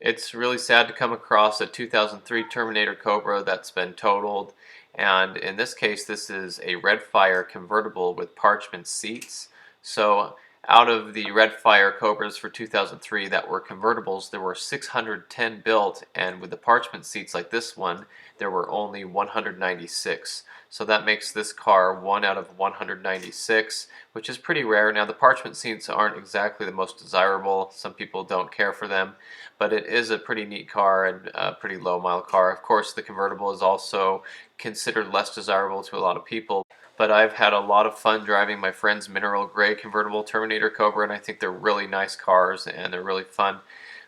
It's really sad to come across a 2003 Terminator Cobra that's been totaled, and in this case this is a Redfire convertible with parchment seats. So out of the Redfire Cobras for 2003 that were convertibles, there were 610 built, and with the parchment seats like this one, there were only 196. So that makes this car 1 out of 196, which is pretty rare. Now the parchment seats aren't exactly the most desirable. Some people don't care for them, but it is a pretty neat car and a pretty low mile car. Of course, the convertible is also considered less desirable to a lot of people, but I've had a lot of fun driving my friend's mineral gray convertible Terminator Cobra, and I think they're really nice cars and they're really fun.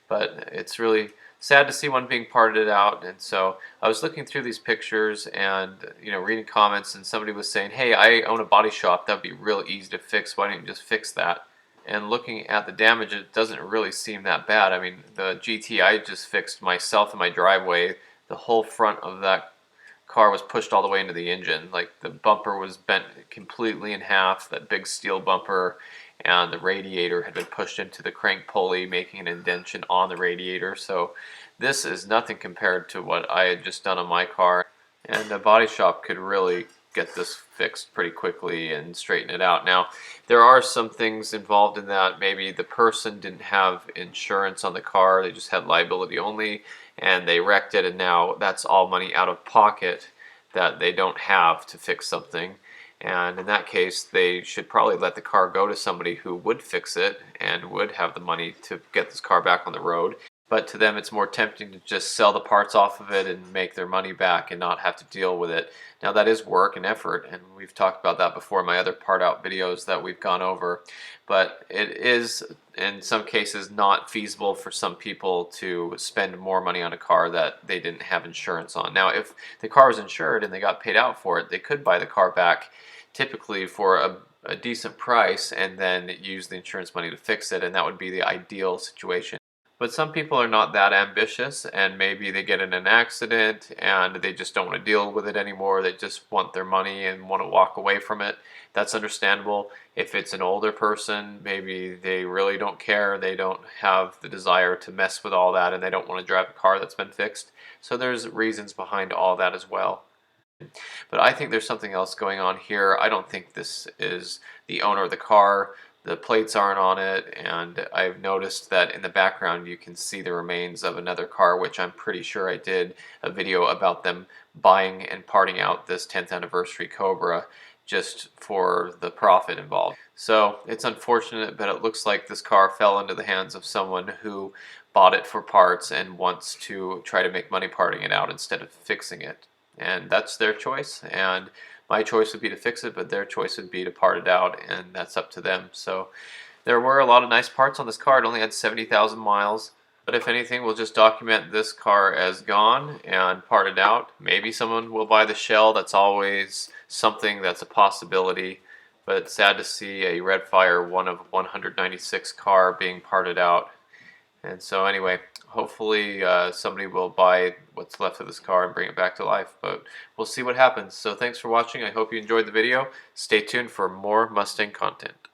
But it's really sad to see one being parted out. And so I was looking through these pictures and reading comments, and somebody was saying, hey, I own a body shop, that'd be real easy to fix, why don't you just fix that? And looking at the damage, it doesn't really seem that bad. I mean, the GT I just fixed myself in my driveway, the whole front of that car was pushed all the way into the engine. Like, the bumper was bent completely in half, that big steel bumper, and the radiator had been pushed into the crank pulley, making an indentation on the radiator. So this is nothing compared to what I had just done on my car, and a body shop could really get this fixed pretty quickly and straighten it out. Now, there are some things involved in that. Maybe the person didn't have insurance on the car, they just had liability only, and they wrecked it, and now that's all money out of pocket that they don't have to fix something. And in that case, they should probably let the car go to somebody who would fix it and would have the money to get this car back on the road. But to them, it's more tempting to just sell the parts off of it and make their money back and not have to deal with it. Now, that is work and effort, and we've talked about that before in my other part out videos that we've gone over. But it is, in some cases, not feasible for some people to spend more money on a car that they didn't have insurance on. Now, if the car was insured and they got paid out for it, they could buy the car back typically for a decent price and then use the insurance money to fix it, and that would be the ideal situation. But some people are not that ambitious, and maybe they get in an accident and they just don't want to deal with it anymore. They just want their money and want to walk away from it. That's understandable. If it's an older person, maybe they really don't care. They don't have the desire to mess with all that, and they don't want to drive a car that's been fixed. So there's reasons behind all that as well. But I think there's something else going on here. I don't think this is the owner of the car. The plates aren't on it, and I've noticed that in the background you can see the remains of another car, which I'm pretty sure I did a video about them buying and parting out this 10th anniversary Cobra just for the profit involved. So it's unfortunate, but it looks like this car fell into the hands of someone who bought it for parts and wants to try to make money parting it out instead of fixing it. And that's their choice, and my choice would be to fix it, but their choice would be to part it out, and that's up to them. So there were a lot of nice parts on this car. It only had 70,000 miles. But if anything, we'll just document this car as gone and parted out. Maybe someone will buy the shell. That's always something that's a possibility. But it's sad to see a Redfire 1 of 196 car being parted out. And so anyway, hopefully somebody will buy what's left of this car and bring it back to life, but we'll see what happens. So thanks for watching. I hope you enjoyed the video. Stay tuned for more Mustang content.